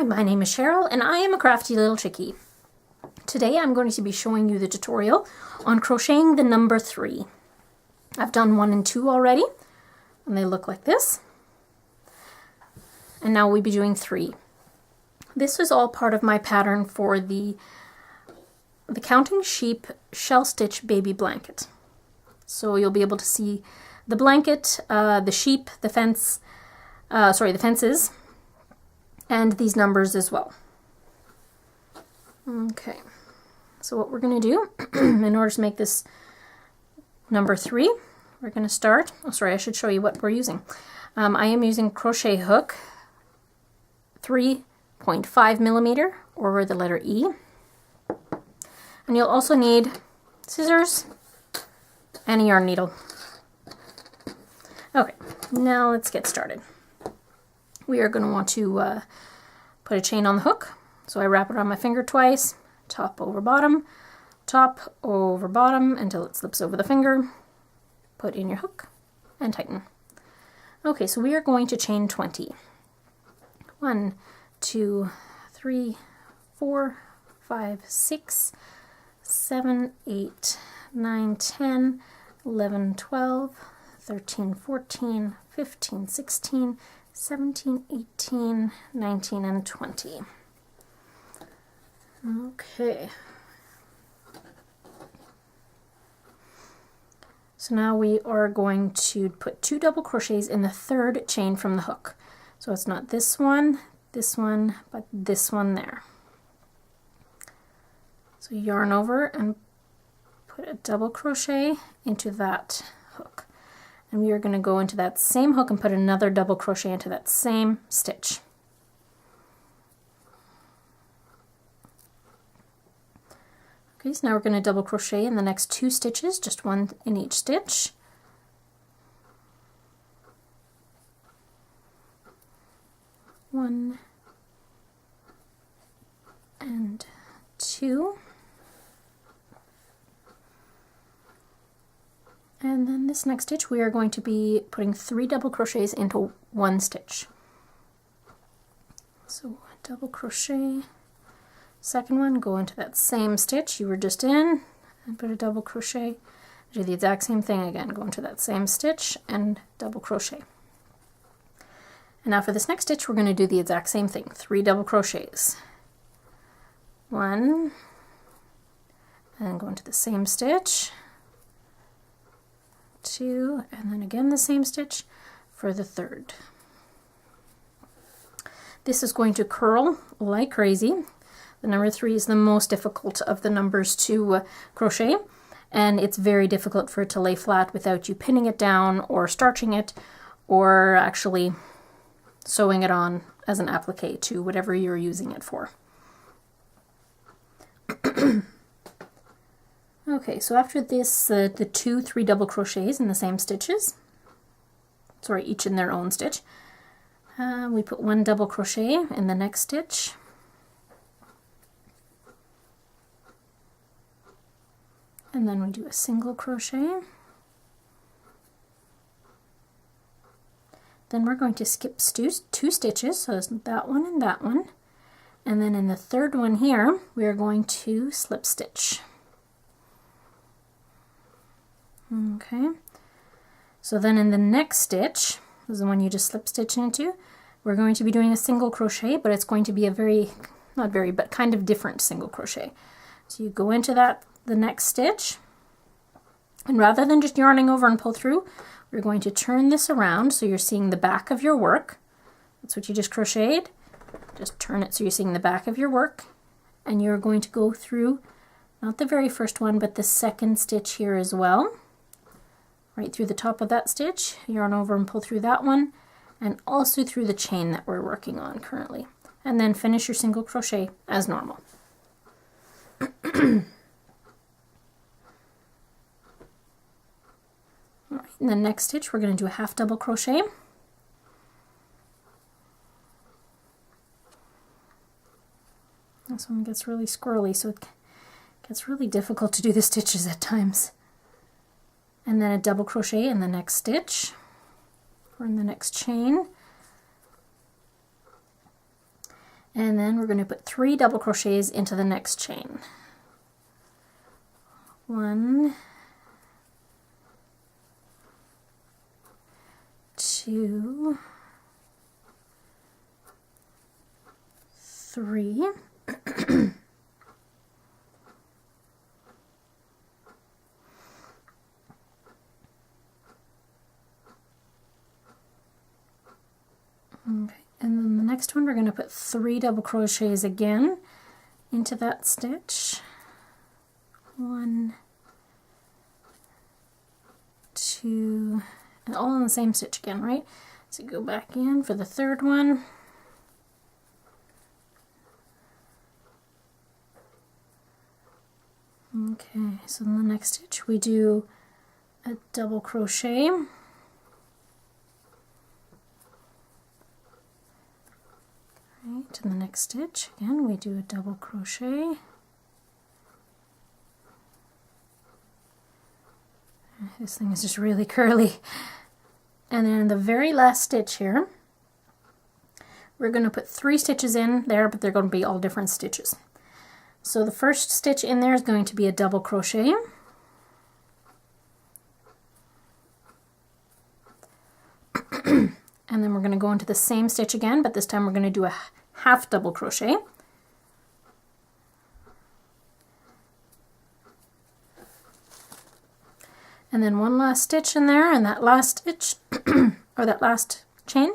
Hi, my name is Cheryl and I am a crafty little chickie. Today I'm going to be showing you the tutorial on crocheting the number 3. I've done 1 and 2 already and they look like this. And now we'll be doing 3. This is all part of my pattern for the Counting Sheep shell stitch baby blanket. So you'll be able to see the blanket, the sheep, the fence, the fences, and these numbers as well. Okay, so what we're going to do in order to make this number 3, we're going to start, I should show you what we're using. I am using crochet hook 3.5 millimeter or the letter E. And you'll also need scissors and a yarn needle. Okay, now let's get started. We are going to want to put a chain on the hook. So I wrap it around my finger twice, top over bottom until it slips over the finger. Put in your hook and tighten. Okay, so we are going to chain 20. 1, 2, 3, 4, 5, 6, 7, 8, 9, 10, 11, 12, 13, 14, 15, 16, 17, 18, 19, and 20. Okay. So now we are going to put 2 double crochets in the 3rd chain from the hook. So it's not this one, but this one there. So yarn over and put a double crochet into that hook. And we are going to go into that same hook and put another double crochet into that same stitch. Okay, so now we're going to double crochet in the next 2 stitches, just 1 in each stitch. One and 2. And then this next stitch we are going to be putting 3 double crochets into 1 stitch. So double crochet, second one, go into that same stitch you were just in and put a double crochet. Do the exact same thing again, go into that same stitch and double crochet. And now for this next stitch we're going to do the exact same thing, 3 double crochets. 1, and go into the same stitch. 2, and then again the same stitch for the 3rd. This is going to curl like crazy. The number 3 is the most difficult of the numbers to crochet, and it's very difficult for it to lay flat without you pinning it down or starching it or actually sewing it on as an applique to whatever you're using it for. Okay, so after this, the 2 3 double crochets in the same stitches, each in their own stitch, we put 1 double crochet in the next stitch, and then we do a single crochet. Then we're going to skip 2 stitches, so it's that one and that one, and then in the 3rd one here we are going to slip stitch. Okay, so then in the next stitch, this is the one you just slip stitch into, we're going to be doing a single crochet, but it's going to be a but kind of different single crochet. So you go into the next stitch, and rather than just yarning over and pull through, we're going to turn this around so you're seeing the back of your work. That's what you just crocheted. Just turn it so you're seeing the back of your work, and you're going to go through, not the very first one, but the 2nd stitch here as well. Right through the top of that stitch, yarn over and pull through that one, and also through the chain that we're working on currently. And then finish your single crochet as normal. Right, in the next stitch, we're going to do a half double crochet. This one gets really squirrely, so it gets really difficult to do the stitches at times. And then a double crochet in the next stitch or in the next chain, And then we're going to put 3 double crochets into the next chain. 1, 2, 3. Okay, and then the next one we're going to put 3 double crochets again into that stitch. 1, 2, and all in the same stitch again, right? So go back in for the third one. Okay, so in the next stitch we do a double crochet. Right, in the next stitch again we do a double crochet. This thing is just really curly. And then in the very last stitch here, we're going to put 3 stitches in there, but they're going to be all different stitches. So the first stitch in there is going to be a double crochet. And then we're going to go into the same stitch again, but this time we're going to do a half double crochet. And then one last stitch in there, and that last stitch, or that last chain,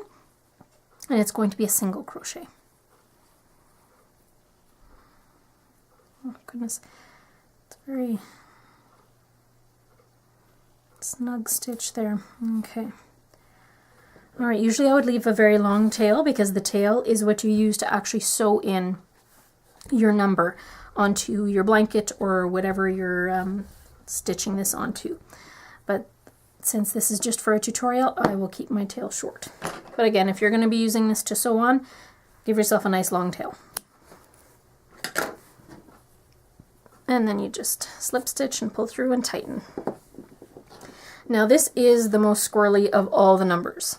and it's going to be a single crochet. Oh goodness, it's a very snug stitch there. Okay. Alright, usually I would leave a very long tail because the tail is what you use to actually sew in your number onto your blanket or whatever you're stitching this onto. But since this is just for a tutorial, I will keep my tail short. But again, if you're going to be using this to sew on, give yourself a nice long tail. And then you just slip stitch and pull through and tighten. Now this is the most squirrely of all the numbers.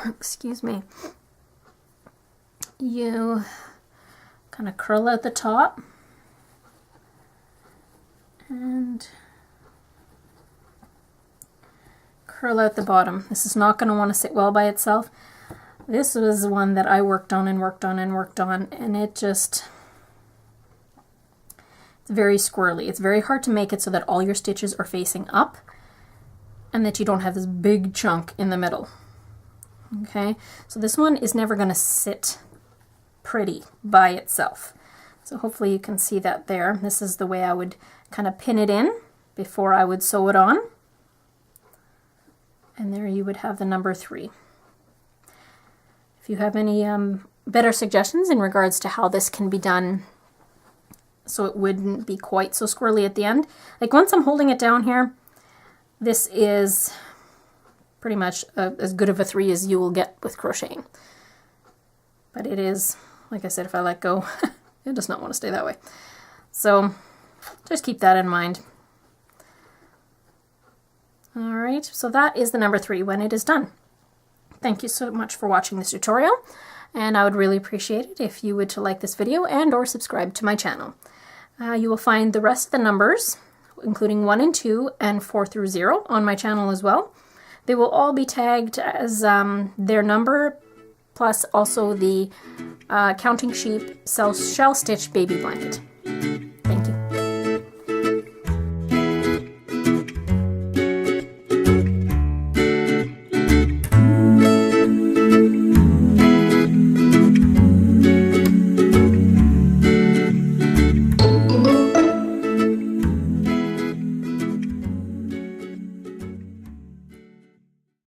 Excuse me. You kind of curl out the top and curl out the bottom. This is not going to want to sit well by itself. This was one that I worked on and worked on and worked on, and it's very squirrely. It's very hard to make it so that all your stitches are facing up and that you don't have this big chunk in the middle. Okay, so this one is never going to sit pretty by itself. So hopefully you can see that there. This is the way I would kind of pin it in before I would sew it on. And there you would have the number 3. If you have any better suggestions in regards to how this can be done so it wouldn't be quite so squirrely at the end. Like once I'm holding it down here, this is pretty much as good of a 3 as you will get with crocheting. But it is, like I said, if I let go, it does not want to stay that way. So just keep that in mind. Alright, so that is the number 3 when it is done. Thank you so much for watching this tutorial, and I would really appreciate it if you would like this video and or subscribe to my channel. You will find the rest of the numbers, including 1 and 2 and 4 through 0 on my channel as well. They will all be tagged as their number, plus also the Counting Sheep shell stitch baby blanket.